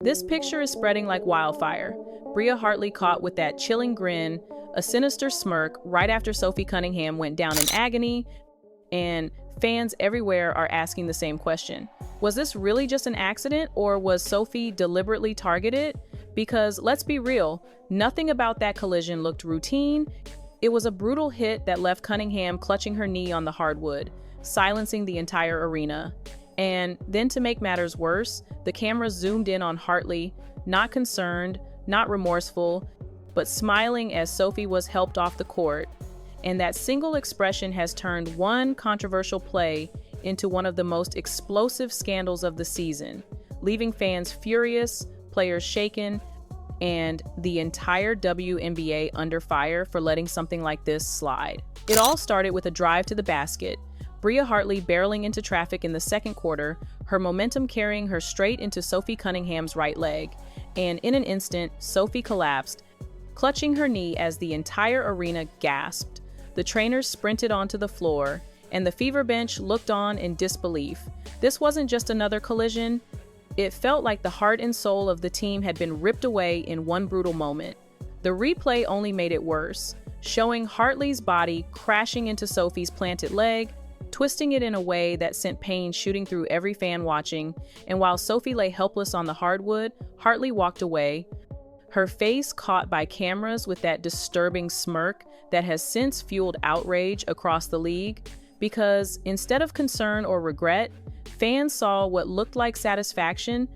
This picture is spreading like wildfire. Bria Hartley caught with that chilling grin, a sinister smirk right after Sophie Cunningham went down in agony, and fans everywhere are asking the same question. Was this really just an accident, or was Sophie deliberately targeted? Because let's be real, nothing about that collision looked routine. It was a brutal hit that left Cunningham clutching her knee on the hardwood, silencing the entire arena. And then to make matters worse, the camera zoomed in on Hartley, not concerned, not remorseful, but smiling as Sophie was helped off the court. And that single expression has turned one controversial play into one of the most explosive scandals of the season, leaving fans furious, players shaken, and the entire WNBA under fire for letting something like this slide. It all started with a drive to the basket, Bria Hartley barreling into traffic in the second quarter, her momentum carrying her straight into Sophie Cunningham's right leg, and in an instant, Sophie collapsed, clutching her knee as the entire arena gasped. The trainers sprinted onto the floor, and the Fever bench looked on in disbelief. This wasn't just another collision. It felt like the heart and soul of the team had been ripped away in one brutal moment. The replay only made it worse, showing Hartley's body crashing into Sophie's planted leg, twisting it in a way that sent pain shooting through every fan watching, and while Sophie lay helpless on the hardwood, Hartley walked away, her face caught by cameras with that disturbing smirk that has since fueled outrage across the league, because instead of concern or regret, fans saw what looked like satisfaction,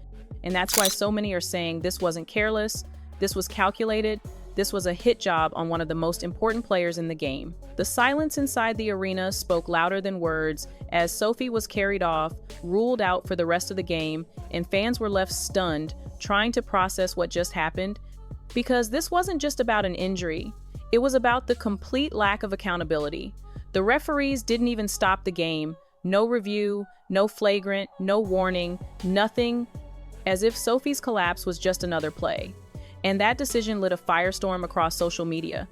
and that's why so many are saying this wasn't careless, this was calculated, this was a hit job on one of the most important players in the game. The silence inside the arena spoke louder than words as Sophie was carried off, ruled out for the rest of the game, and fans were left stunned, trying to process what just happened. Because this wasn't just about an injury, it was about the complete lack of accountability. The referees didn't even stop the game. No review, no flagrant, no warning, nothing, as if Sophie's collapse was just another play. And that decision lit a firestorm across social media.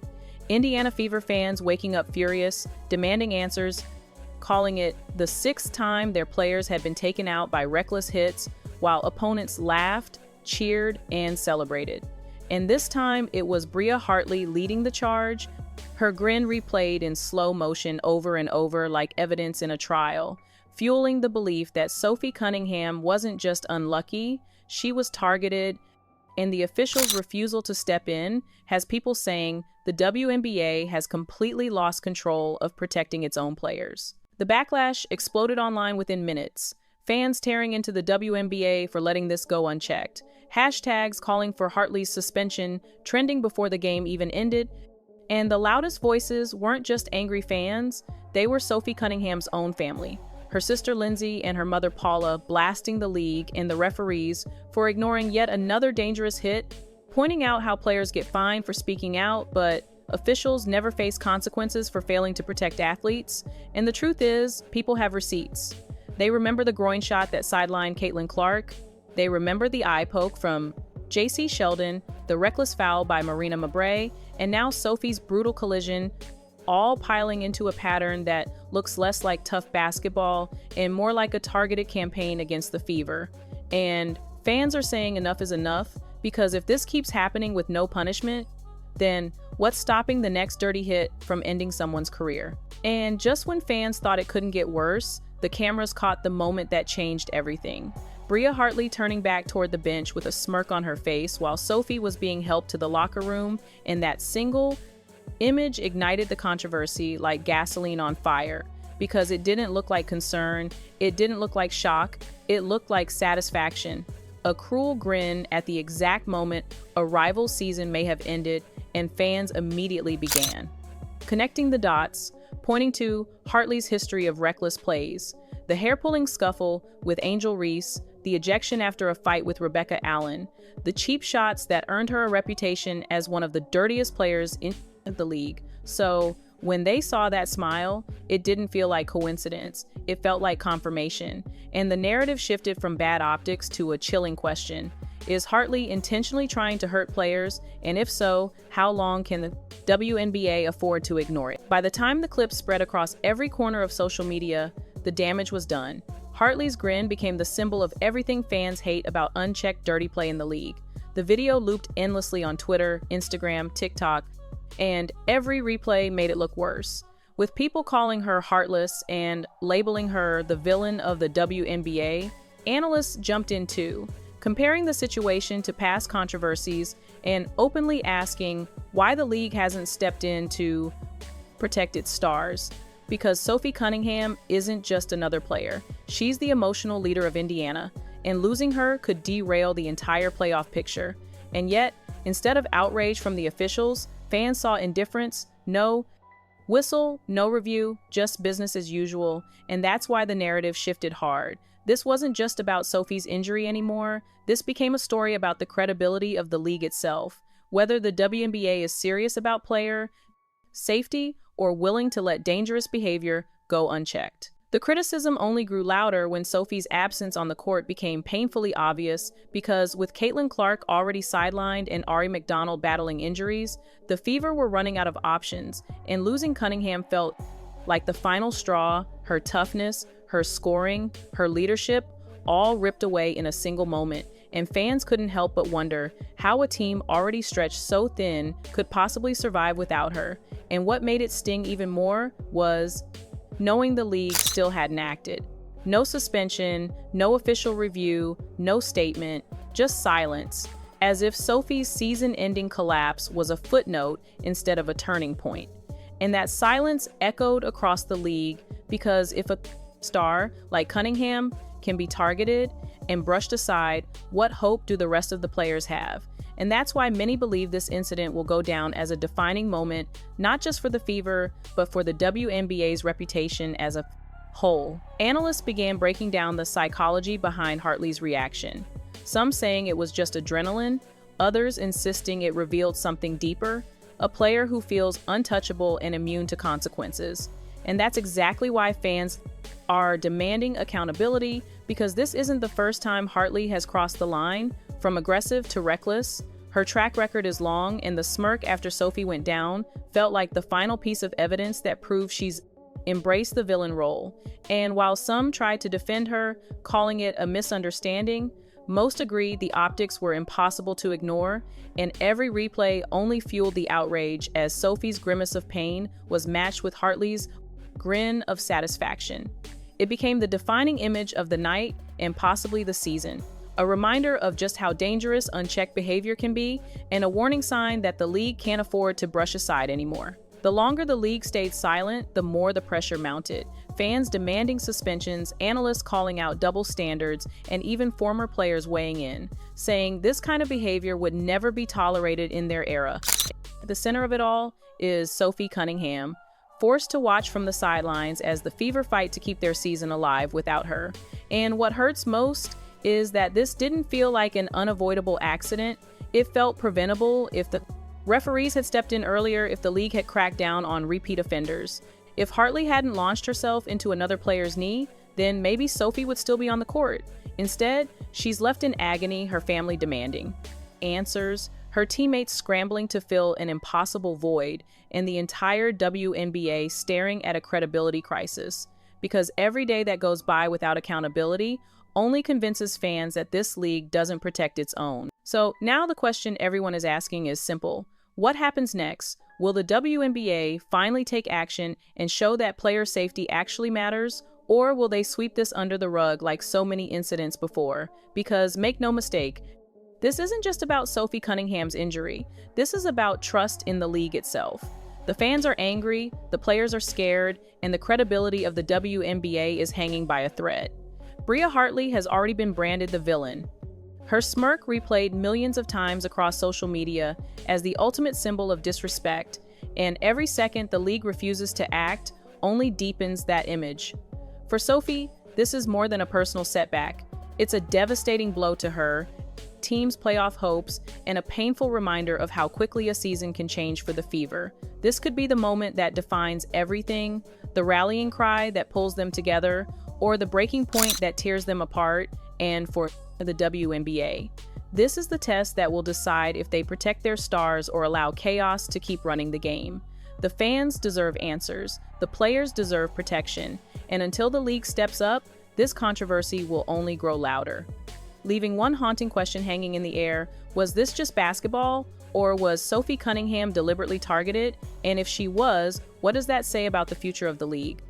Indiana Fever fans waking up furious, demanding answers, calling it the sixth time their players had been taken out by reckless hits, while opponents laughed, cheered, and celebrated. And this time, it was Bria Hartley leading the charge, her grin replayed in slow motion over and over like evidence in a trial, fueling the belief that Sophie Cunningham wasn't just unlucky, she was targeted, and the officials' refusal to step in has people saying the WNBA has completely lost control of protecting its own players. The backlash exploded online within minutes, fans tearing into the WNBA for letting this go unchecked, hashtags calling for Hartley's suspension trending before the game even ended, and the loudest voices weren't just angry fans, they were Sophie Cunningham's own family. Her sister Lindsay and her mother Paula blasting the league and the referees for ignoring yet another dangerous hit, pointing out how players get fined for speaking out, but officials never face consequences for failing to protect athletes. And the truth is, people have receipts. They remember the groin shot that sidelined Caitlin Clark. They remember the eye poke from J.C. Sheldon, the reckless foul by Marina Mabrey, and now Sophie's brutal collision, all piling into a pattern that looks less like tough basketball and more like a targeted campaign against the Fever. And fans are saying enough is enough, because if this keeps happening with no punishment, then what's stopping the next dirty hit from ending someone's career? And just when fans thought it couldn't get worse, the cameras caught the moment that changed everything. Bria Hartley turning back toward the bench with a smirk on her face while Sophie was being helped to the locker room, and that single image ignited the controversy like gasoline on fire, because it didn't look like concern, it didn't look like shock, it looked like satisfaction. A cruel grin at the exact moment a rival season may have ended, and fans immediately began connecting the dots, pointing to Hartley's history of reckless plays, the hair-pulling scuffle with Angel Reese, the ejection after a fight with Rebecca Allen, the cheap shots that earned her a reputation as one of the dirtiest players in the league. So when they saw that smile, it didn't feel like coincidence. It felt like confirmation. And the narrative shifted from bad optics to a chilling question. Is Hartley intentionally trying to hurt players? And if so, how long can the WNBA afford to ignore it? By the time the clip spread across every corner of social media, the damage was done. Hartley's grin became the symbol of everything fans hate about unchecked dirty play in the league. The video looped endlessly on Twitter, Instagram, TikTok, and every replay made it look worse. With people calling her heartless and labeling her the villain of the WNBA, analysts jumped in too, comparing the situation to past controversies and openly asking why the league hasn't stepped in to protect its stars. Because Sophie Cunningham isn't just another player. She's the emotional leader of Indiana, and losing her could derail the entire playoff picture. And yet, instead of outrage from the officials, fans saw indifference, no whistle, no review, just business as usual, and that's why the narrative shifted hard. This wasn't just about Sophie's injury anymore. This became a story about the credibility of the league itself, whether the WNBA is serious about player safety or willing to let dangerous behavior go unchecked. The criticism only grew louder when Sophie's absence on the court became painfully obvious because with Caitlin Clark already sidelined and Ari McDonald battling injuries, the Fever were running out of options, and losing Cunningham felt like the final straw. Her toughness, her scoring, her leadership, all ripped away in a single moment, and fans couldn't help but wonder how a team already stretched so thin could possibly survive without her. And what made it sting even more was knowing the league still hadn't acted. No suspension, no official review, no statement, just silence, as if Sophie's season-ending collapse was a footnote instead of a turning point. And that silence echoed across the league because if a star like Cunningham can be targeted and brushed aside, what hope do the rest of the players have? And that's why many believe this incident will go down as a defining moment, not just for the Fever, but for the WNBA's reputation as a whole. Analysts began breaking down the psychology behind Hartley's reaction. Some saying it was just adrenaline, others insisting it revealed something deeper, a player who feels untouchable and immune to consequences. And that's exactly why fans are demanding accountability, because this isn't the first time Hartley has crossed the line from aggressive to reckless. Her track record is long, and the smirk after Sophie went down felt like the final piece of evidence that proves she's embraced the villain role. And while some tried to defend her, calling it a misunderstanding, most agreed the optics were impossible to ignore, and every replay only fueled the outrage as Sophie's grimace of pain was matched with Hartley's grin of satisfaction. It became the defining image of the night and possibly the season, a reminder of just how dangerous unchecked behavior can be, and a warning sign that the league can't afford to brush aside anymore. The longer the league stayed silent, the more the pressure mounted. Fans demanding suspensions, analysts calling out double standards, and even former players weighing in, saying this kind of behavior would never be tolerated in their era. At the center of it all is Sophie Cunningham, forced to watch from the sidelines as the Fever fight to keep their season alive without her. And what hurts most is that this didn't feel like an unavoidable accident. It felt preventable if the referees had stepped in earlier, if the league had cracked down on repeat offenders. If Hartley hadn't launched herself into another player's knee, then maybe Sophie would still be on the court. Instead, she's left in agony, her family demanding answers, her teammates scrambling to fill an impossible void, and the entire WNBA staring at a credibility crisis. Because every day that goes by without accountability only convinces fans that this league doesn't protect its own. So now the question everyone is asking is simple. What happens next? Will the WNBA finally take action and show that player safety actually matters? Or will they sweep this under the rug like so many incidents before? Because make no mistake, this isn't just about Sophie Cunningham's injury. This is about trust in the league itself. The fans are angry, the players are scared, and the credibility of the WNBA is hanging by a thread. Bria Hartley has already been branded the villain. Her smirk replayed millions of times across social media as the ultimate symbol of disrespect, and every second the league refuses to act only deepens that image. For Sophie, this is more than a personal setback. It's a devastating blow to her, team's playoff hopes, and a painful reminder of how quickly a season can change for the Fever. This could be the moment that defines everything, the rallying cry that pulls them together, or the breaking point that tears them apart. And for the WNBA, this is the test that will decide if they protect their stars or allow chaos to keep running the game. The fans deserve answers, the players deserve protection, and until the league steps up, this controversy will only grow louder. Leaving one haunting question hanging in the air: was this just basketball, or was Sophie Cunningham deliberately targeted? And if she was, what does that say about the future of the league?